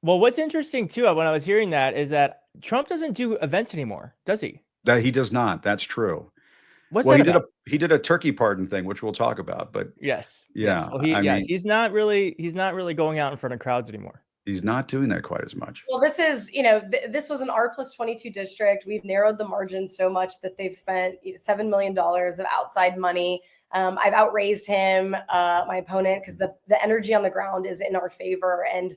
Well, what's interesting too, when I was hearing that, is that Trump doesn't do events anymore, does he? That he does not. That's true. What's Well, that about? he did a turkey pardon thing, which we'll talk about. But Yes, yes. yeah, Well, I mean, he's not really going out in front of crowds anymore. he's not doing that quite as much. Well, this is, this was an R+22 district. We've narrowed the margin so much that they've spent $7 million of outside money. I've outraised him, my opponent, because the energy on the ground is in our favor. And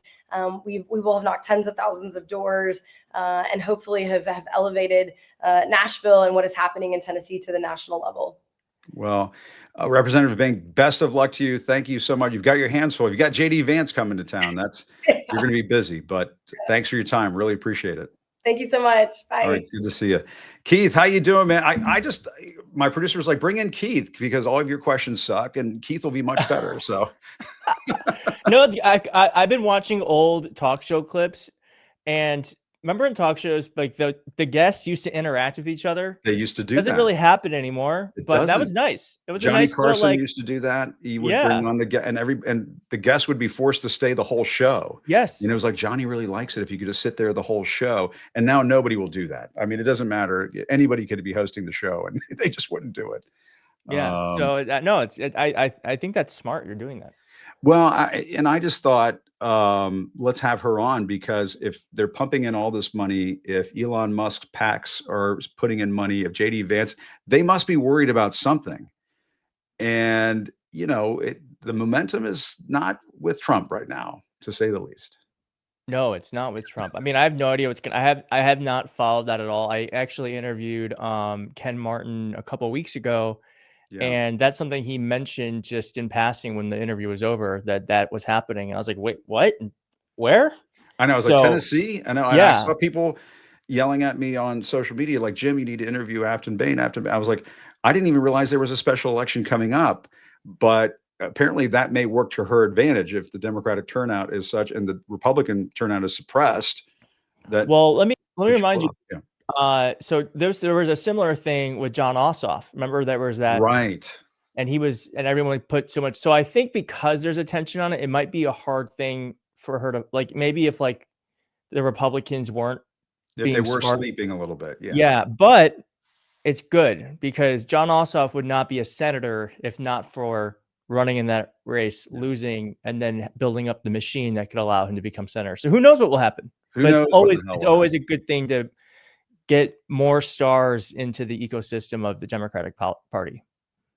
we will have knocked tens of thousands of doors and hopefully have elevated Nashville and what is happening in Tennessee to the national level. Well, Representative Bing, best of luck to you. Thank you so much. You've got your hands full. You've got JD Vance coming to town. You're going to be busy, but thanks for your time. Really appreciate it. Thank you so much. Bye. All right, good to see you. Keith, how you doing, man? My producer was like, bring in Keith because all of your questions suck and Keith will be much better. So No, I've been watching old talk show clips, and remember in talk shows, like the guests used to interact with each other. they used to do Doesn't that. really happen anymore, but that was nice. It was Johnny a nice Carson little, used to do that. He would Yeah. bring on the guest, and the guest would be forced to stay the whole show. Yes. And it was like, Johnny really likes it if you could just sit there the whole show. And now nobody will do that. I mean, it doesn't matter. Anybody could be hosting the show, and they just wouldn't do it. Yeah. So no, I think that's smart. You're doing that. Well, I just thought, let's have her on because if they're pumping in all this money, if Elon Musk's PACs are putting in money, if JD Vance, they must be worried about something. And, the momentum is not with Trump right now, to say the least. No, it's not with Trump. I mean, I have no idea what's I have not followed that at all. I actually interviewed Ken Martin a couple of weeks ago. Yeah. And that's something he mentioned just in passing when the interview was over, that was happening. And I was like, wait, what? Where? I know. I was like, Tennessee. I know. Yeah. I saw people yelling at me on social media, like, Jim, you need to interview Afton Bain. I was like, I didn't even realize there was a special election coming up. But apparently that may work to her advantage if the Democratic turnout is such and the Republican turnout is suppressed. Well, let me remind you. Yeah. So there was a similar thing with John Ossoff. Remember there was that, right? And everyone put so much. So I think because there's attention on it, it might be a hard thing for her to, like, maybe if like the Republicans weren't, if they were sleeping a little bit. Yeah. Yeah, but it's good because John Ossoff would not be a senator if not for running in that race, losing, and then building up the machine that could allow him to become senator. So who knows what will happen? But it's always a good thing to get more stars into the ecosystem of the Democratic Party.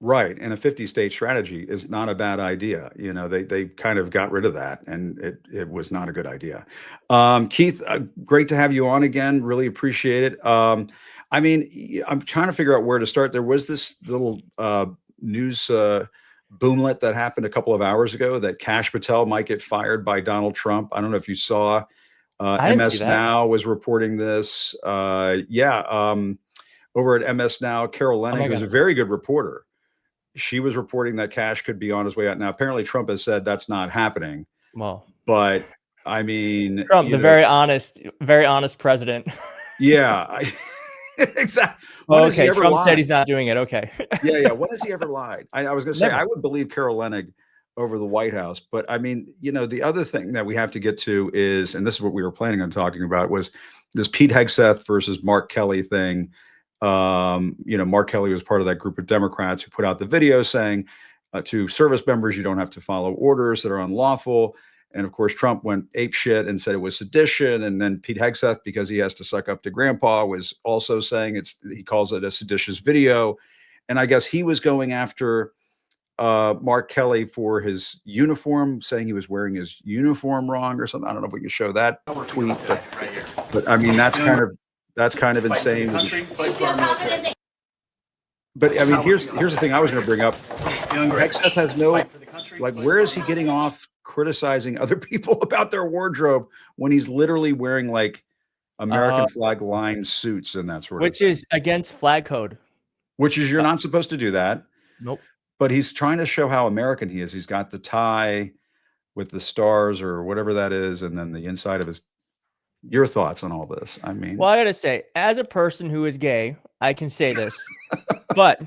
Right. And a 50-state strategy is not a bad idea. They kind of got rid of that and it was not a good idea. Keith, great to have you on again. Really appreciate it. I mean, I'm trying to figure out where to start. There was this little news boomlet that happened a couple of hours ago that Kash Patel might get fired by Donald Trump. I don't know if you saw. MS Now was reporting this. Over at MS Now, Carol Leonnig, who's a very good reporter, she was reporting that Kash could be on his way out. Now, apparently Trump has said that's not happening. Well, but I mean, Trump, very honest president. Yeah, exactly. Okay, Trump said he's not doing it. Okay. Yeah. When has he ever lied? I was going to say, I would believe Carol Leonnig over the White House. But I mean, the other thing that we have to get to is, and this is what we were planning on talking about, was this Pete Hegseth versus Mark Kelly thing. Mark Kelly was part of that group of Democrats who put out the video saying to service members, you don't have to follow orders that are unlawful. And of course, Trump went apeshit and said it was sedition. And then Pete Hegseth, because he has to suck up to grandpa, was also saying he calls it a seditious video. And I guess he was going after Mark Kelly for his uniform, saying he was wearing his uniform wrong or something. I don't know if we can show that tweet, but I mean, that's kind of insane. But I mean, here's the thing I was going to bring up. Hegseth has no, like, where is he getting off criticizing other people about their wardrobe when he's literally wearing like American flag lined suits and that sort of thing? Which is against flag code. Which is, you're not supposed to do that. Nope. But he's trying to show how American he is. He's got the tie with the stars or whatever that is, and then the inside of his. Your thoughts on all this? I mean, well, I got to say, as a person who is gay, I can say this, but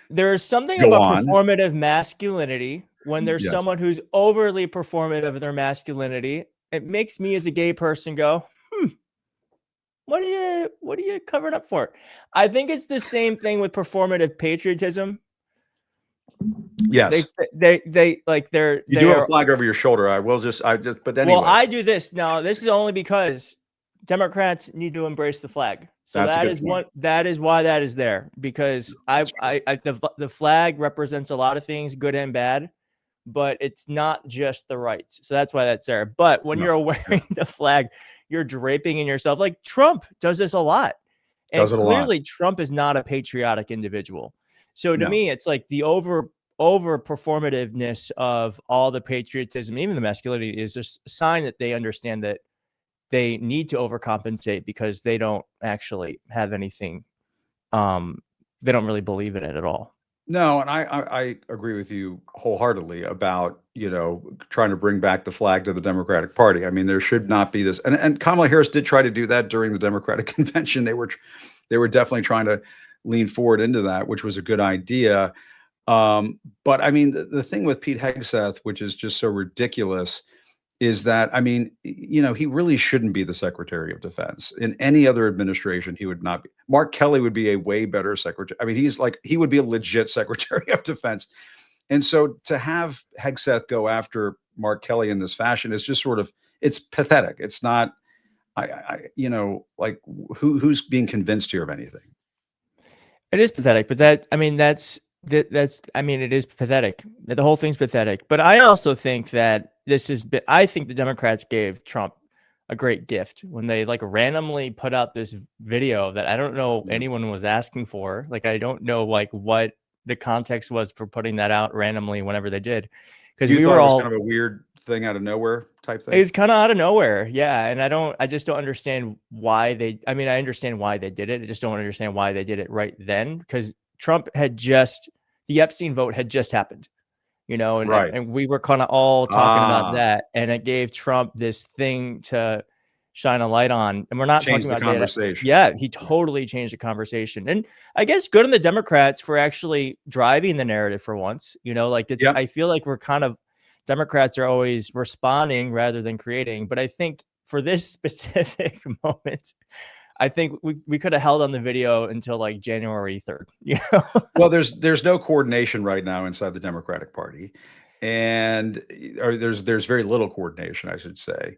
there is something about performative masculinity when there's someone who's overly performative of their masculinity it makes me as a gay person go, what are you covering up for? I think it's the same thing with performative patriotism. Yes. They like you do have a flag over your shoulder. But anyway. Well, I do this. Now, this is only because Democrats need to embrace the flag. So that is why that is there, because the flag represents a lot of things, good and bad, but it's not just the rights. So that's why that's there. But when you're wearing the flag, you're draping in yourself. Like Trump does this a lot. And clearly Trump is not a patriotic individual. So to me, it's like the over performativeness of all the patriotism, even the masculinity, is just a sign that they understand that they need to overcompensate because they don't actually have anything. They don't really believe in it at all. No, and I agree with you wholeheartely about, trying to bring back the flag to the Democratic Party. I mean, there should not be this. And Kamala Harris did try to do that during the Democratic convention. They were definitely trying to lean forward into that, which was a good idea. But I mean, the thing with Pete Hegseth, which is just so ridiculous, is that, I mean, he really shouldn't be the Secretary of Defense. In any other administration, he would not be. Mark Kelly would be a way better secretary. I mean, he would be a legit Secretary of Defense. And so to have Hegseth go after Mark Kelly in this fashion is just it's pathetic. It's not, like who's being convinced here of anything? It is pathetic, but it is pathetic. The whole thing's pathetic. But I also think that I think the Democrats gave Trump a great gift when they like randomly put out this video that I don't know anyone was asking for. Like, I don't know like what the context was for putting that out randomly whenever they did. Because we were all kind of a weird thing out of nowhere type thing. It was kind of out of nowhere. Yeah. And I just don't understand why I understand why they did it. I just don't understand why they did it right then, because Trump the Epstein vote had just happened, and we were kind of all talking about that, and it gave Trump this thing to shine a light on. And we're not talking about the conversation. Yeah, he totally changed the conversation. And I guess good on the Democrats for actually driving the narrative for once, I feel like Democrats are always responding rather than creating. But I think for this specific moment, I think we could have held on the video until like January 3rd. Well, there's no coordination right now inside the Democratic Party, or there's very little coordination, I should say,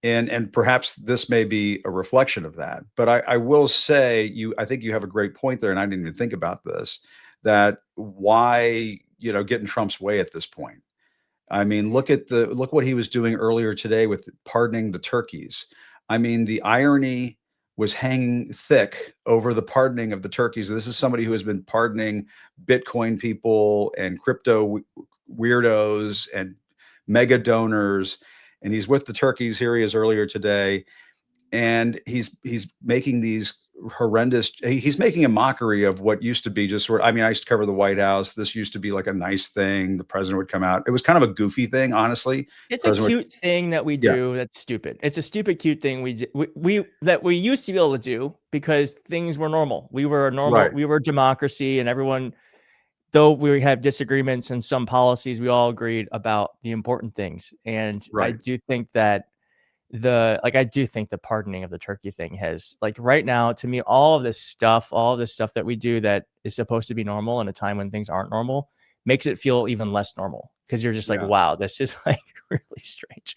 and perhaps this may be a reflection of that. But I will say I think you have a great point there, and I didn't even think about this. That why get in Trump's way at this point? I mean, look what he was doing earlier today with pardoning the turkeys. I mean, the irony was hanging thick over the pardoning of the turkeys. This is somebody who has been pardoning Bitcoin people and crypto weirdos and mega donors. And he's with the turkeys. Here he is earlier today. And he's making these horrendous, he's making a mockery of what used to be just I used to cover the White House. This used to be like a nice thing. The president would come out. It was kind of a goofy thing, honestly. It's a cute thing that we do. That's stupid. It's a stupid, cute thing that we used to be able to do because things were normal. We were a normal, we were a democracy, and everyone, though we have disagreements in some policies, we all agreed about the important things. And I do think that I do think the pardoning of the turkey thing has, like, right now, to me, all of this stuff that we do that is supposed to be normal in a time when things aren't normal makes it feel even less normal, because you're just like, wow, this is like really strange.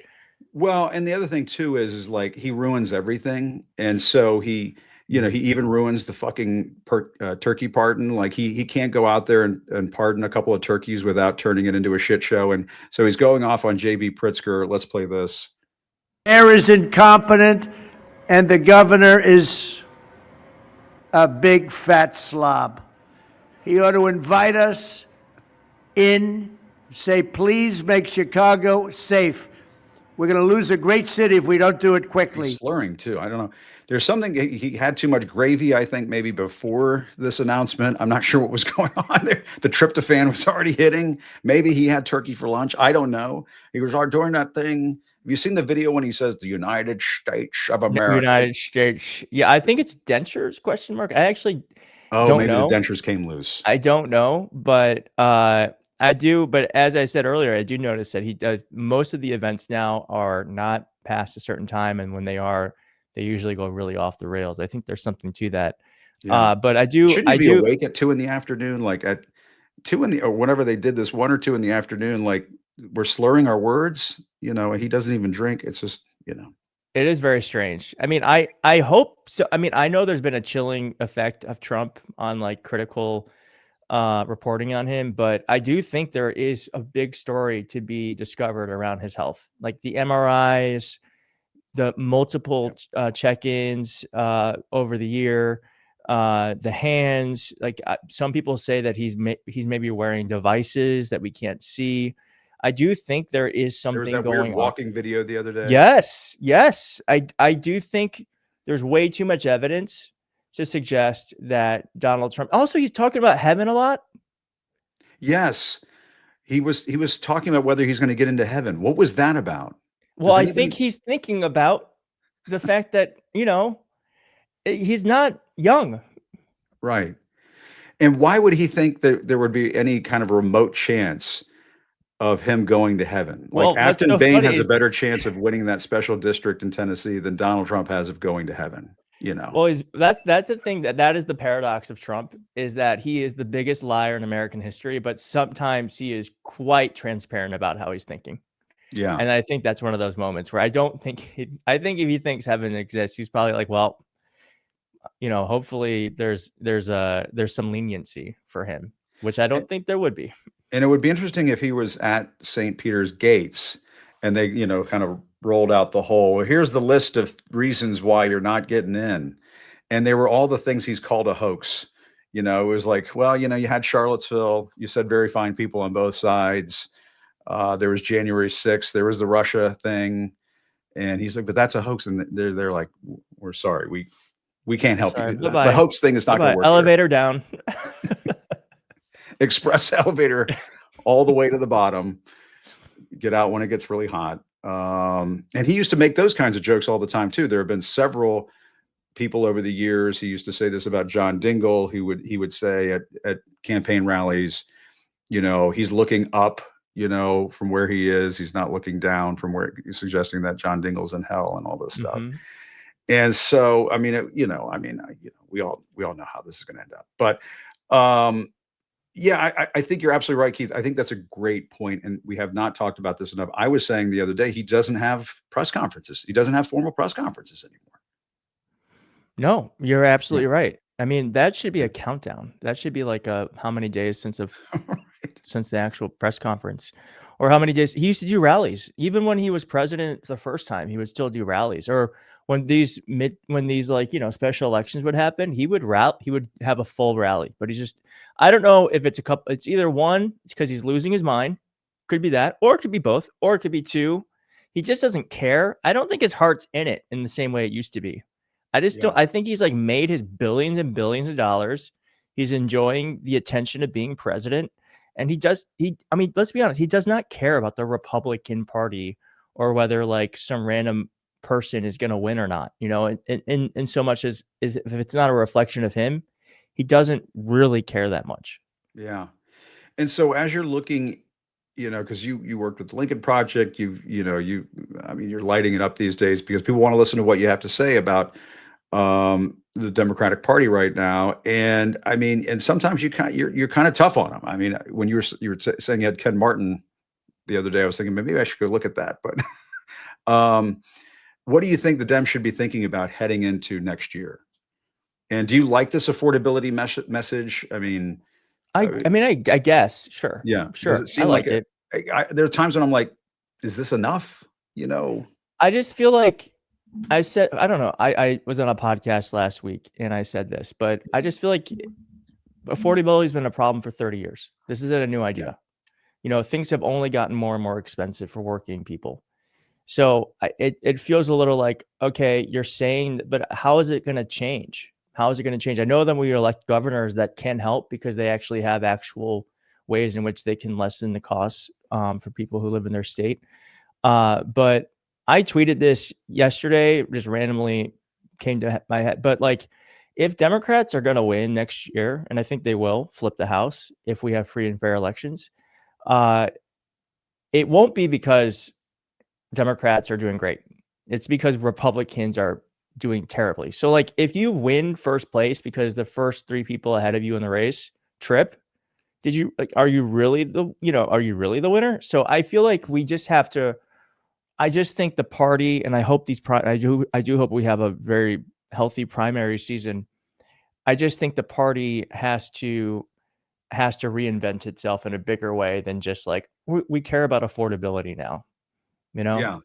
Well, and the other thing too is like he ruins everything, and so he even ruins the fucking turkey pardon. Like he can't go out there and pardon a couple of turkeys without turning it into a shit show, and so he's going off on J.B. Pritzker. Let's play this. Mayor is incompetent, and the governor is a big fat slob. He ought to invite us in, say, please make Chicago safe. We're going to lose a great city if we don't do it quickly. He's slurring too. I don't know. There's something, he had too much gravy, I think, maybe before this announcement. I'm not sure what was going on there. The tryptophan was already hitting. Maybe he had turkey for lunch. I don't know. He was during that thing. Have you seen the video when he says the United States of America? United States. Yeah, I think it's dentures, question mark. I actually don't maybe know. The dentures came loose. I don't know, but I do, but as I said earlier, I do notice that he does most of the events now are not past a certain time, and when they are, they usually go really off the rails. I think there's something to that. Yeah. But Shouldn't I you be do. awake at 2 in the afternoon? Like at 2 in the or whenever they did this, 1 or 2 in the afternoon, like we're slurring our words, and he doesn't even drink. It's just, It is very strange. I mean, I hope so. I mean, I know there's been a chilling effect of Trump on like critical reporting on him, but I do think there is a big story to be discovered around his health, like the MRIs, the multiple check-ins over the year, the hands. Like some people say that he's maybe wearing devices that we can't see. I do think there is there was something that weird going on. walking video the other day. Yes, yes. I do think there's way too much evidence to suggest that Donald Trump. Also, he's talking about heaven a lot. Yes. He was talking about whether he's going to get into heaven. What was that about? Well, Does I think anybody he's thinking about the fact that, he's not young. Right. And why would he think that there would be any kind of remote chance of him going to heaven? Like Well, what's Afton so Bain funny has a is, better chance of winning that special district in Tennessee than Donald Trump has of going to heaven, well, that's the thing that is the paradox of Trump, is that he is the biggest liar in American history, but sometimes he is quite transparent about how he's thinking. Yeah. And I think that's one of those moments where I think if he thinks heaven exists, he's probably like, well, hopefully there's some leniency for him, which I don't think there would be. And it would be interesting if he was at St. Peter's gates and they, kind of rolled out the whole, here's the list of reasons why you're not getting in. And they were all the things he's called a hoax. It was like, well, you had Charlottesville, you said very fine people on both sides. There was January 6th, there was the Russia thing. And he's like, but that's a hoax. And they're like, we're sorry. We can't help Sorry, you. bye-bye. The hoax thing is not going to work. Elevator down. Express elevator all the way to the bottom. Get out when it gets really hot. And he used to make those kinds of jokes all the time too. There have been several people over the years. He used to say this about John Dingell. He would say at campaign rallies, he's looking up, from where he is. He's not looking down from where he's suggesting that John Dingell's in hell and all this stuff. Mm-hmm. And so, I mean, we all know how this is going to end up. But yeah, I think you're absolutely right, Keith. I think that's a great point, and we have not talked about this enough. I was saying the other day, he doesn't have press conferences. He doesn't have formal press conferences anymore. No, you're absolutely right. I mean, that should be a countdown. That should be like how many days since since the actual press conference, or how many days he used to do rallies. Even when he was president the first time, he would still do rallies. Or when these like, special elections would happen, he would have a full rally. But I don't know if it's it's either one, it's because he's losing his mind. Could be that, or it could be both, or it could be two. He just doesn't care. I don't think his heart's in it in the same way it used to be. I think he's like made his billions and billions of dollars. He's enjoying the attention of being president. And I mean, let's be honest, he does not care about the Republican Party or whether like some random person is going to win or not, in so much as if it's not a reflection of him, he doesn't really care that much. Yeah. And so as you're looking, because you worked with the Lincoln Project, you're lighting it up these days because people want to listen to what you have to say about the Democratic Party right now. And I mean, and sometimes you're kind of tough on them. I mean, when you were saying you had Ken Martin the other day, I was thinking maybe I should go look at that. But what do you think the Dems should be thinking about heading into next year? And do you like this affordability message? I mean, I guess, sure. Yeah, sure. Does it seem I like it. There are times when I'm like, is this enough? I just feel like I said, I don't know. I was on a podcast last week and I said this, but I just feel like affordability has been a problem for 30 years. This isn't a new idea. Things have only gotten more and more expensive for working people. So it feels a little like, okay, you're saying, but how is it going to change? How is it going to change? I know that we elect governors that can help because they actually have actual ways in which they can lessen the costs for people who live in their state. But I tweeted this yesterday, just randomly came to my head. But like, if Democrats are going to win next year, and I think they will flip the House if we have free and fair elections, it won't be because Democrats are doing great. It's because Republicans are doing terribly. So like if you win first place because the first 3 people ahead of you in the race trip, are you really the winner? So I feel like we just have to, I just think the party, and I hope I do hope we have a very healthy primary season. I just think the party has to reinvent itself in a bigger way than just like we care about affordability now, you know? Yeah,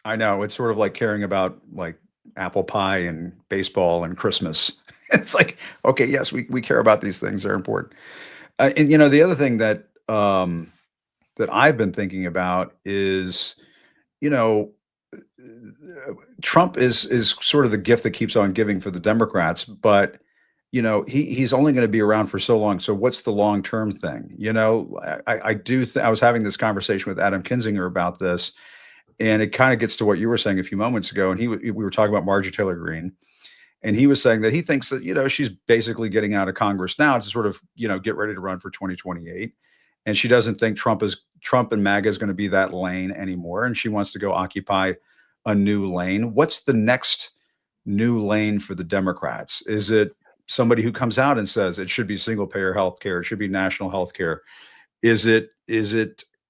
I know. It's sort of like caring about like apple pie and baseball and Christmas. It's like, okay, yes, we care about these things. They're important. And the other thing that I've been thinking about is, you know, Trump is sort of the gift that keeps on giving for the Democrats, but he's only going to be around for so long. So what's the long term thing? I was having this conversation with Adam Kinzinger about this, and it kind of gets to what you were saying a few moments ago. And we were talking about Marjorie Taylor Greene, and he was saying that he thinks that she's basically getting out of Congress now to sort of get ready to run for 2028, and she doesn't think Trump and MAGA is going to be that lane anymore, and she wants to go occupy a new lane. What's the next new lane for the Democrats? Is it somebody who comes out and says it should be single payer health care, it should be national health care? Is it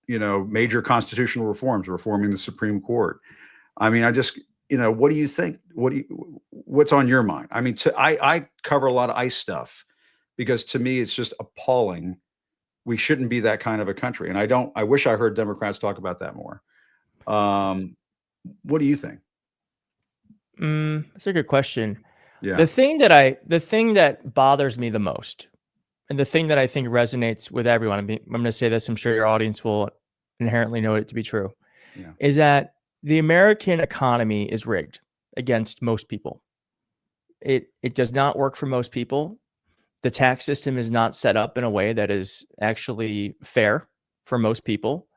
major constitutional reforms, reforming the Supreme Court? I mean, what do you think? What's on your mind? I mean, I cover a lot of ICE stuff because to me, it's just appalling. We shouldn't be that kind of a country. And I wish I heard Democrats talk about that more. What do you think? That's a good question. Yeah. The thing that bothers me the most, and the thing that I think resonates with everyone, I'm going to say this, I'm sure your audience will inherently know it to be true, is that the American economy is rigged against most people. It does not work for most people. The tax system is not set up in a way that is actually fair for most people.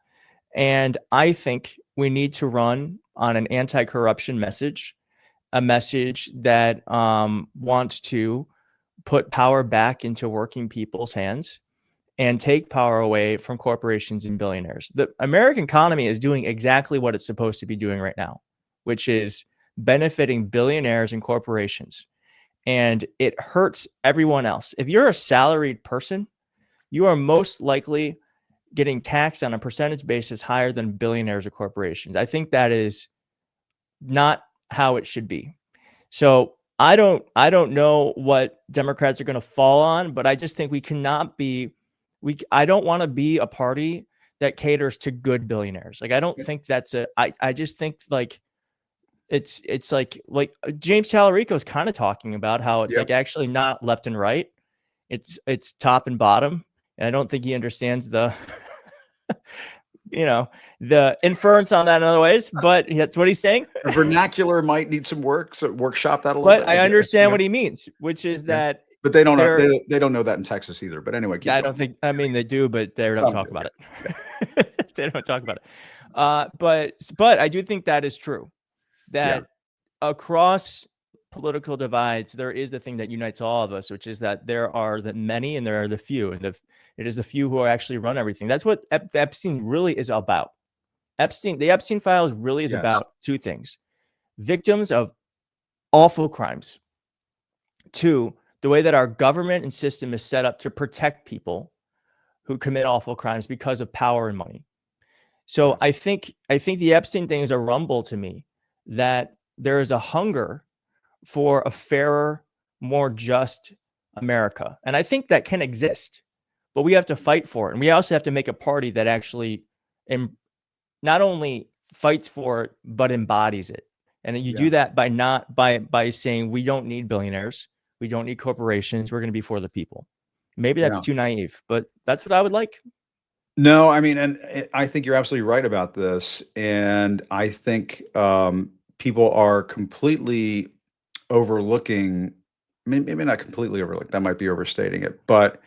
And I think we need to run on an anti-corruption message, a message that wants to put power back into working people's hands and take power away from corporations and billionaires. The American economy is doing exactly what it's supposed to be doing right now, which is benefiting billionaires and corporations. And it hurts everyone else. If you're a salaried person, you are most likely getting taxed on a percentage basis higher than billionaires or corporations. I think that is not how it should be. So I don't know what Democrats are going to fall on, but I just think I don't want to be a party that caters to good billionaires. Like, I don't think I just think like it's like James Tallarico is kind of talking about how it's like actually not left and right. It's top and bottom. And I don't think he understands the, the inference on that in other ways, but that's what he's saying. The vernacular might need some work, so workshop that a little bit. But I understand what he means, which is that. But they don't know. They don't know that in Texas either. But anyway, I don't think. I mean, they do, but they don't talk about it. They don't talk about it. But I do think that is true. That across political divides, there is the thing that unites all of us, which is that there are the many and there are the few, and it is the few who actually run everything. That's what Epstein really is about. The Epstein files really is about 2 things: victims of awful crimes. 2, the way that our government and system is set up to protect people who commit awful crimes because of power and money. So I think the Epstein thing is a rumble to me that there is a hunger for a fairer, more just America. And I think that can exist, but we have to fight for it. And we also have to make a party that actually not only fights for it, but embodies it. And you do that by saying, we don't need billionaires. We don't need corporations. We're going to be for the people. Maybe that's too naive, but that's what I would like. No, I mean, and I think you're absolutely right about this. And I think people are completely overlooking, maybe not completely overlooked, that might be overstating it, but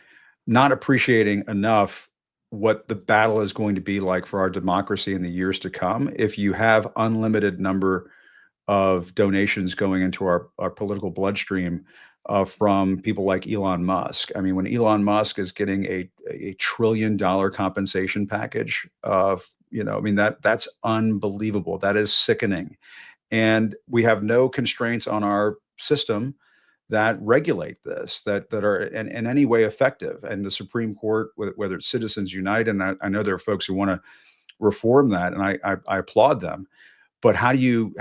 not appreciating enough what the battle is going to be like for our democracy in the years to come. If you have unlimited number of donations going into our political bloodstream, from people like Elon Musk. I mean, when Elon Musk is getting a $1 trillion compensation package of, I mean, that's unbelievable. That is sickening. And we have no constraints on our system that regulate this, that are in any way effective. And the Supreme Court, whether it's Citizens Unite, and I know there are folks who want to reform that, and I applaud them. But how do you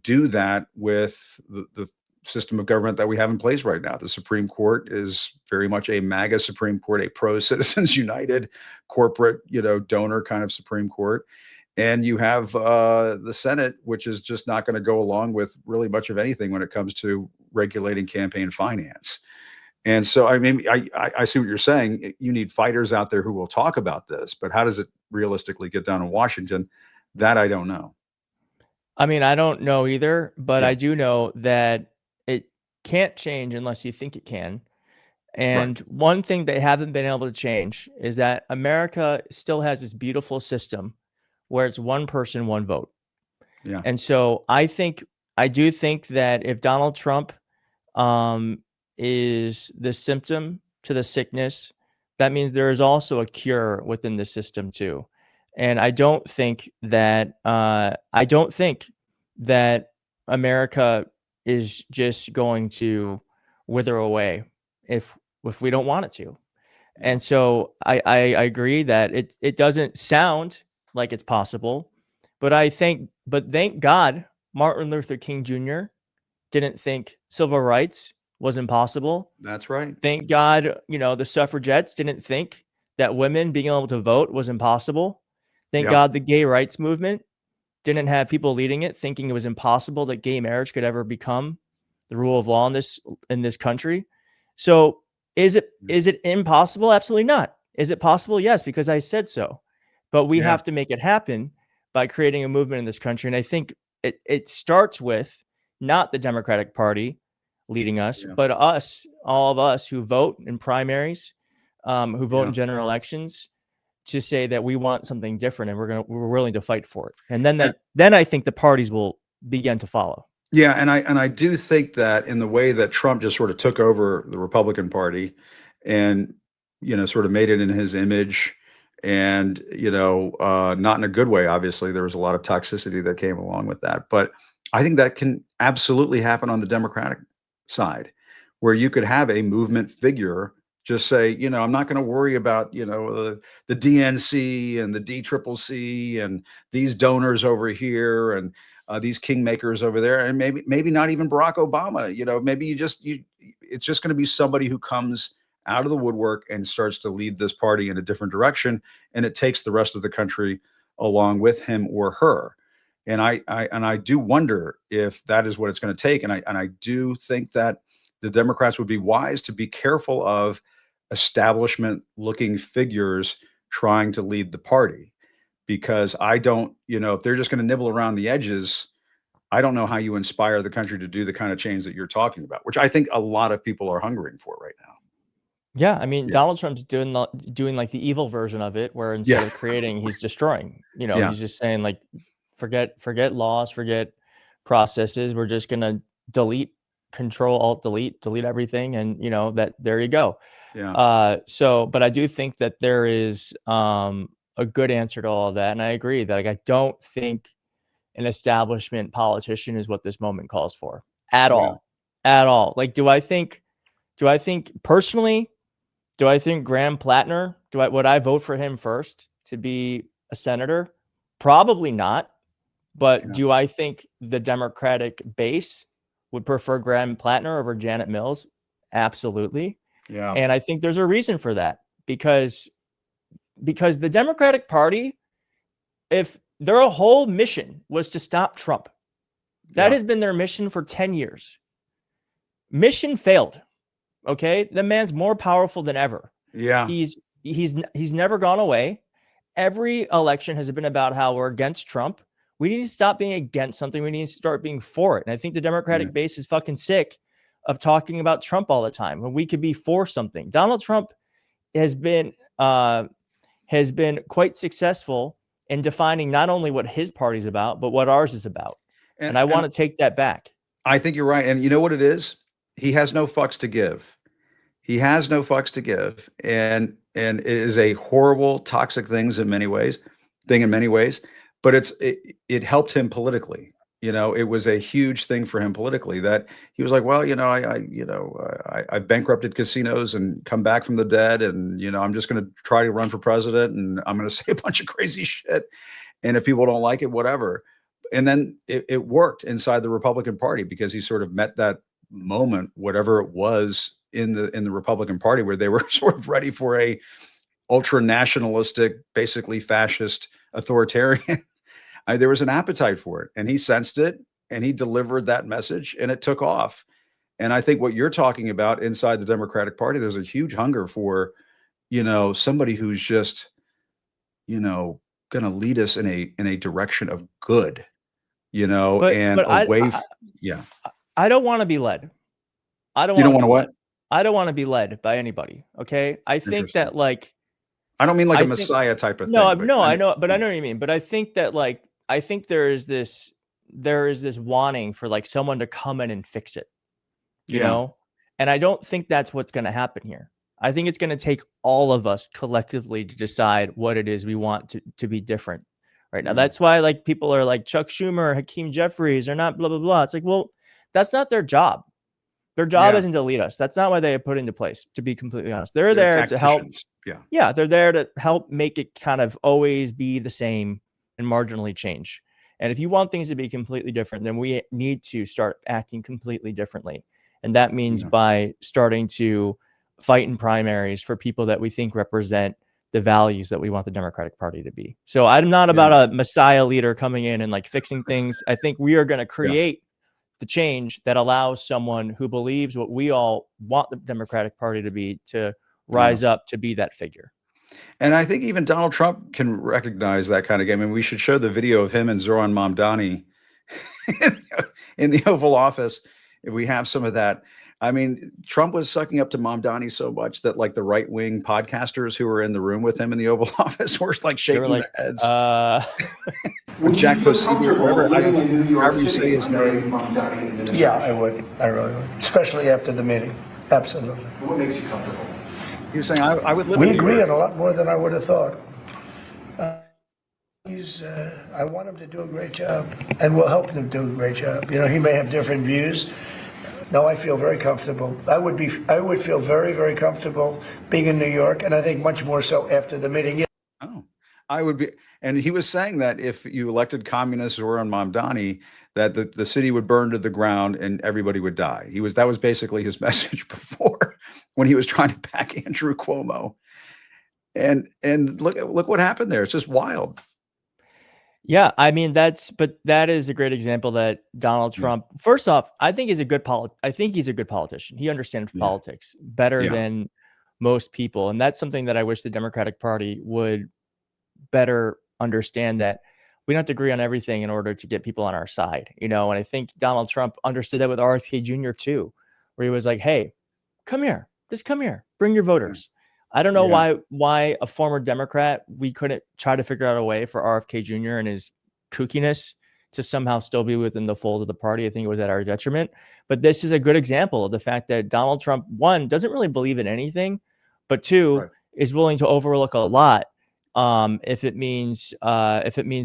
do that with the system of government that we have in place right now? The Supreme Court is very much a MAGA Supreme Court, a pro Citizens United corporate, donor kind of Supreme Court. And you have the Senate, which is just not going to go along with really much of anything when it comes to regulating campaign finance. And so, I mean, I see what you're saying. You need fighters out there who will talk about this, but how does it realistically get down in Washington? That I don't know. I mean, I don't know either, but I do know that it can't change unless you think it can. And one thing they haven't been able to change is that America still has this beautiful system where it's one person, one vote. Yeah. And so I do think that if Donald Trump is the symptom to the sickness, that means there is also a cure within the system too. And I don't think that America is just going to wither away if we don't want it to. And so I agree that it doesn't sound like it's possible, but thank God Martin Luther King Jr. didn't think civil rights was impossible. That's right. Thank God, the suffragettes didn't think that women being able to vote was impossible. Thank God the gay rights movement didn't have people leading it thinking it was impossible that gay marriage could ever become the rule of law in this country. So is it impossible? Absolutely not. Is it possible? Yes, because I said so. But we have to make it happen by creating a movement in this country. And I think it starts with not the Democratic Party leading us, but us, all of us who vote in primaries, who vote in general elections, to say that we want something different and we're willing to fight for it. And then I think the parties will begin to follow. Yeah, and I do think that in the way that Trump just sort of took over the Republican Party and sort of made it in his image, and not in a good way. Obviously, there was a lot of toxicity that came along with that. But I think that can absolutely happen on the Democratic side, where you could have a movement figure just say, I'm not going to worry about the DNC and the DCCC and these donors over here and these kingmakers over there, and maybe not even Barack Obama. Maybe it's just going to be somebody who comes out of the woodwork and starts to lead this party in a different direction, and it takes the rest of the country along with him or her. And I do wonder if that is what it's going to take. And I do think that the Democrats would be wise to be careful of establishment-looking figures trying to lead the party, because I don't, if they're just going to nibble around the edges, I don't know how you inspire the country to do the kind of change that you're talking about, which I think a lot of people are hungering for right now. Yeah, I mean, Donald Trump's doing like the evil version of it, where instead of creating, he's destroying. He's just saying like, forget laws, forget processes. We're just gonna delete, Control Alt delete everything, and that there you go. Yeah. But I do think that there is a good answer to all of that, and I agree that I don't think an establishment politician is what this moment calls for at all. Like, do I think personally? Do I think Graham Plattner? Would I vote for him first to be a senator? Probably not. But do I think the Democratic base would prefer Graham Plattner over Janet Mills? Absolutely. Yeah. And I think there's a reason for that, because the Democratic Party, if their whole mission was to stop Trump, that has been their mission for 10 years. Mission failed. Okay, the man's more powerful than ever. Yeah, he's never gone away. Every election has been about how we're against Trump. We need to stop being against something. We need to start being for it. And I think the Democratic base is fucking sick of talking about Trump all the time when we could be for something. Donald Trump has been quite successful in defining not only what his party's about, but what ours is about. And I want to take that back. I think you're right. And you know what it is? he has no fucks to give. He has no fucks to give, and it is a horrible, toxic thing in many ways. But it helped him politically. It was a huge thing for him politically that he was like, well, I bankrupted casinos and come back from the dead, and I'm just going to try to run for president, and I'm going to say a bunch of crazy shit, and if people don't like it, whatever. And then it worked inside the Republican Party because he sort of met that moment, whatever it was in the Republican Party, where they were sort of ready for a ultra nationalistic, basically fascist authoritarian. There was an appetite for it, and he sensed it, and he delivered that message, and it took off. And I think what you're talking about inside the Democratic Party, there's a huge hunger for, somebody who's just, going to lead us in a direction of good, and away. Yeah. I don't want to be led. I don't. You don't want to what? I don't want to be led by anybody. Okay. I think that I don't mean like a Messiah type of thing. I know, but I know what you mean. But I think that I think there is this wanting for someone to come in and fix it, you know? And I don't think that's what's going to happen here. I think it's going to take all of us collectively to decide what it is we want to be different right now. That's why people are like Chuck Schumer, Hakeem Jeffries, are not blah, blah, blah. It's like, well, that's not their job. Their job isn't to lead us. That's not why they are put into place, to be completely honest. They're there to help. Yeah. They're there to help make it kind of always be the same and marginally change. And if you want things to be completely different, then we need to start acting completely differently. And that means by starting to fight in primaries for people that we think represent the values that we want the Democratic Party to be. So I'm not about a Messiah leader coming in and fixing things. I think we are going to create the change that allows someone who believes what we all want the Democratic Party to be to rise up to be that figure. And I think even Donald Trump can recognize that kind of game. And we should show the video of him and Zoran Mamdani in the Oval Office if we have some of that. I mean, Trump was sucking up to Mamdani so much that the right-wing podcasters who were in the room with him in the Oval Office were shaking their heads. With Jack Posey or whatever, however you say his name. Yeah, I would. I really would. Especially after the meeting. Absolutely. What makes you comfortable? He was saying, I would live We in New agree York. on a lot more than I would have thought. I want him to do a great job, and we'll help him do a great job. He may have different views. No, I feel very comfortable. I would feel very, very comfortable being in New York, and I think much more so after the meeting. Yeah. Oh, I would be. And he was saying that if you elected communist Zoran Mamdani, that the city would burn to the ground and everybody would die. That was basically his message before, when he was trying to back Andrew Cuomo. And look what happened there. It's just wild. Yeah, I mean that is a great example that Donald Trump. First off, I think he's a good politician. He understands politics better than most people, and that's something that I wish the Democratic Party would better understand, that we don't have to agree on everything in order to get people on our side, And I think Donald Trump understood that with RFK Jr. too, where he was like, "Hey, come here, just come here, bring your voters." I don't know why a former Democrat, we couldn't try to figure out a way for RFK Jr. and his kookiness to somehow still be within the fold of the party. I think it was at our detriment. But this is a good example of the fact that Donald Trump, one, doesn't really believe in anything, but two, is willing to overlook a lot if it means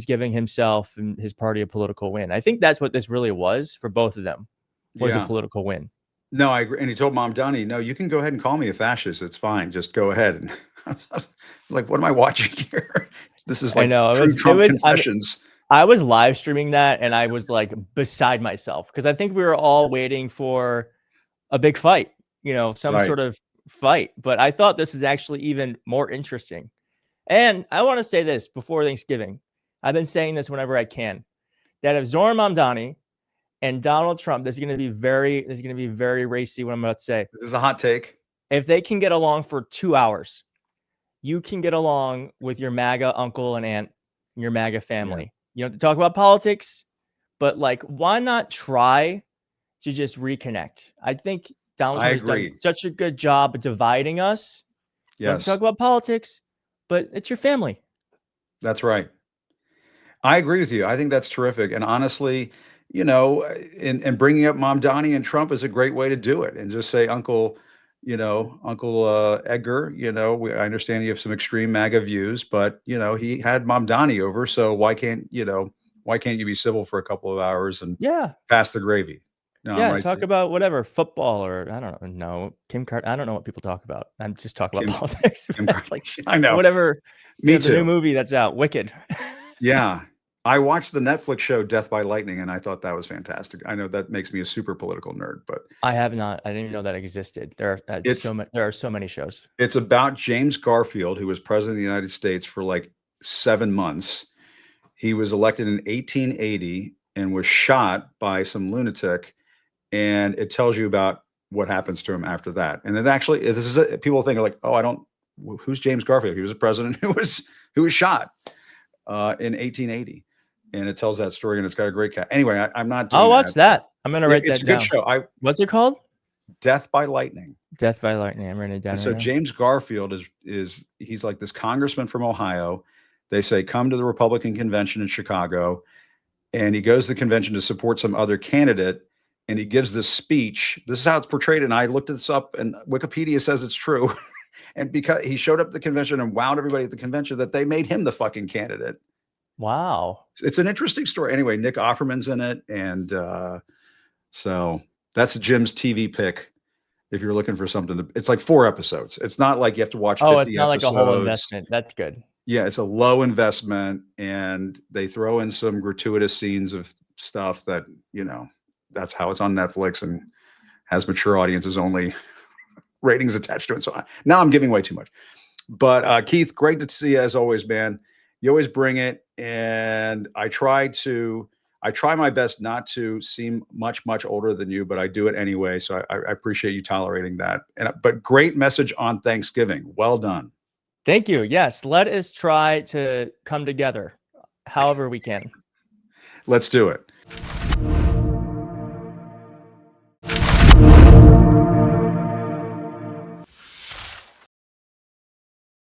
giving himself and his party a political win. I think that's what this really was for both of them, was a political win. No, I agree. And he told Mamdani, no, you can go ahead and call me a fascist. It's fine. Just go ahead. And I was like, what am I watching here? This is I know. True Trump confessions. I was live streaming that, and I was beside myself, because I think we were all waiting for a big fight, some sort of fight. But I thought this is actually even more interesting. And I want to say this before Thanksgiving. I've been saying this whenever I can, that if Zoran Mamdani and Donald Trump, this is going to be very racy, what I'm about to say. This is a hot take. If they can get along for 2 hours, you can get along with your MAGA uncle and aunt, and your MAGA family. You don't have to talk about politics, but why not try to just reconnect? I think Donald Trump has done such a good job of dividing us. You don't have to talk about politics, but it's your family. That's right. I agree with you. I think that's terrific. And honestly, you know, and bringing up Mom Donnie and Trump is a great way to do it, and just say, Uncle, Uncle Edgar, I understand you have some extreme MAGA views, but he had Mom Donnie over, so why can't you be civil for a couple of hours and pass the gravy? No, Yeah, right talk there. about whatever, football, or I don't know, I don't know what people talk about. I'm just talking about politics. Like, I know. whatever. Me the new too. movie that's out, Wicked. Yeah. I watched the Netflix show Death by Lightning, and I thought that was fantastic. I know that makes me a super political nerd, but I have not. I didn't even know that existed. There are so many shows. It's about James Garfield, who was president of the United States for like 7 months. He was elected in 1880 and was shot by some lunatic, and it tells you about what happens to him after that. And it actually, people think like, oh, who's James Garfield? He was a president who was shot in 1880, and it tells that story, and it's got a great cat. Anyway, I'm not doing I'll watch that. I'm gonna write that down. It's a good show. What's it called? Death by Lightning. Death by Lightning. I'm writing it down. And so James Garfield he's like this congressman from Ohio. They say, come to the Republican convention in Chicago. And he goes to the convention to support some other candidate. And he gives this speech. This is how it's portrayed. And I looked this up, and Wikipedia says it's true. And because he showed up at the convention and wowed everybody at the convention, that they made him the fucking candidate. Wow. It's an interesting story. Anyway, Nick Offerman's in it. And so that's Jim's TV pick. If you're looking for something, it's like 4 episodes. It's not like you have to watch 50 it's not episodes. like a whole investment. That's good. Yeah, it's a low investment, and they throw in some gratuitous scenes of stuff that, that's how it's on Netflix and has mature audiences only ratings attached to it. So now I'm giving away too much. But Keith, great to see you as always, man. You always bring it, and I try my best not to seem much older than you, but I do it anyway. So I appreciate you tolerating that. But great message on Thanksgiving. Well done. Thank you. Yes, let us try to come together however we can. Let's do it.